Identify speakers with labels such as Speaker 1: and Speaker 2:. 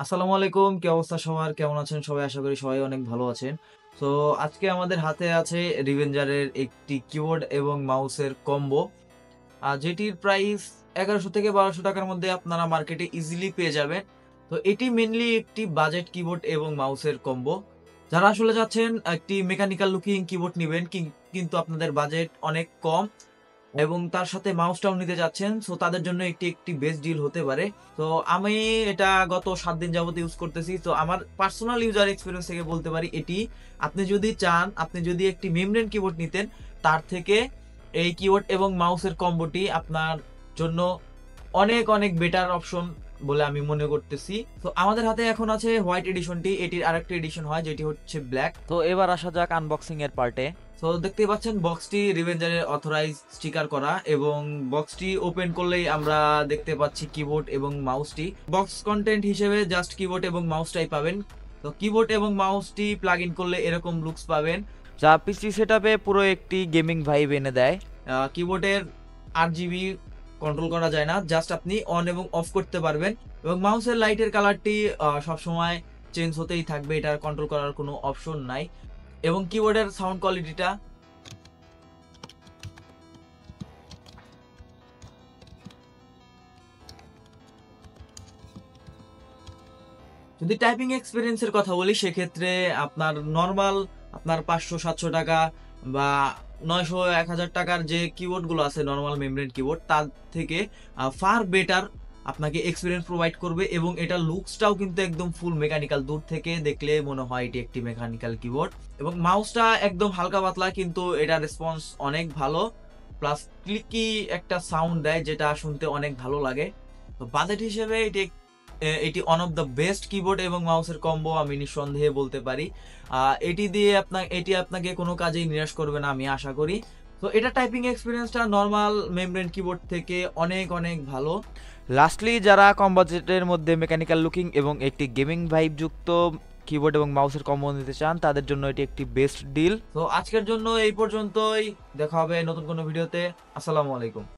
Speaker 1: আসসালামু আলাইকুম, কি অবস্থা সবার? কেমন আছেন সবাই? আশা করি সবাই অনেক ভালো আছেন। তো আজকে আমাদের হাতে আছে রিভেঞ্জারের একটি কিবোর্ড এবং মাউসের কম্বো। যেটির প্রাইস ১১০০ থেকে ১২০০ টাকার মধ্যে আপনারা মার্কেটে ইজিলি পেয়ে যাবেন। তো এটি মেইনলি একটি বাজেট কিবোর্ড এবং মাউসের কম্বো। যারা আসলে চাচ্ছেন একটি মেকানিক্যাল লুকিং কিবোর্ড নিবেন কিন্তু আপনাদের বাজেট অনেক কম এবং তার সাথে মাউসটাও নিতে চাচ্ছেন, সো তাদের জন্য একটি বেস্ট ডিল হতে পারে। তো আমি এটা গত ৭ দিন যাবত ইউজ করতেছি। তো আমার পার্সোনাল ইউজার এক্সপেরিয়েন্স থেকে বলতে পারি এটি আপনি যদি চান, আপনি যদি একটি মেমব্রেন কিবোর্ড নিতেন, তার থেকে এই কিবোর্ড এবং মাউসের কম্বোটি আপনার জন্য অনেক, অনেক বেটার অপশন বলে আমি মনে করতেছি। তো আমাদের হাতে এখন আছে হোয়াইট এডিশনটি। এটির আরেকটা এডিশন হয় যেটি হচ্ছে ব্ল্যাক। তো এবার আসা যাক আনবক্সিং এর পার্টে। তো দেখতেই পাচ্ছেন বক্সটি রিভেঞ্জারের অথরাইজ স্টিকার করা এবং বক্সটি ওপেন করলেই আমরা দেখতে পাচ্ছি কিবোর্ড এবং মাউসটি। বক্স কন্টেন্ট হিসেবে জাস্ট কিবোর্ড এবং মাউসটাই পাবেন। তো কিবোর্ড এবং মাউসটি প্লাগ ইন করলে এরকম লুকস পাবেন, যা পিসি সেটআপে পুরো একটি গেমিং ভাইব এনে দেয়। কিবোর্ডের RGB কন্ট্রোল করা যায় না, জাস্ট আপনি অন এবং অফ করতে পারবেন এবং মাউসের লাইটের কালারটি সবসময় চেঞ্জ হতেই থাকবে, এটার কন্ট্রোল করার কোনো অপশন নাই। এবং কিবোর্ডের সাউন্ড কোয়ালিটিটা যদি টাইপিং এক্সপিরিয়েন্সের কথা বলি সেক্ষেত্রে আপনার নর্মাল আপনার ৫০০-৭০০ টাকা বা ৯০০-১০০০ টাকার যে কিবোর্ডগুলো আছে নর্মাল মেমব্রেন কিবোর্ড, তার থেকে ফার বেটার আপনাকে এক্সপিরিয়েন্স প্রোভাইড করবে এবং এটার লুকসটাও কিন্তু একদম ফুল মেকানিক্যাল। দূর থেকে দেখলে মনে হয় এটি একটি মেকানিক্যাল কিবোর্ড এবং মাউসটা একদম হালকা পাতলা কিন্তু এটার রেসপন্স অনেক ভালো, প্লাস ক্লিকি একটা সাউন্ড দেয় যেটা শুনতে অনেক ভালো লাগে। তো বাজেট হিসেবে এটি one of the best keyboard এবং মাউসের কম্বো আমি নিঃসন্দেহে বলতে পারি। এটি আপনাকে কোনো কাজেই নিরাশ করবে না আমি আশা করি। তো এটা টাইপিং এক্সপিরিয়েন্সটা নর্মাল মেমব্রেন কিবোর্ড থেকে অনেক অনেক ভালো। লাস্টলি যারা কম বাজেটের মধ্যে মেকানিক্যাল লুকিং এবং একটি গেমিং ভাইব যুক্ত কিবোর্ড এবং মাউসের কম্বো নিতে চান, তাদের জন্য এটি একটি বেস্ট ডিল। তো আজকের জন্য এই পর্যন্তই, দেখা হবে নতুন কোনো ভিডিওতে। আসসালামু আলাইকুম।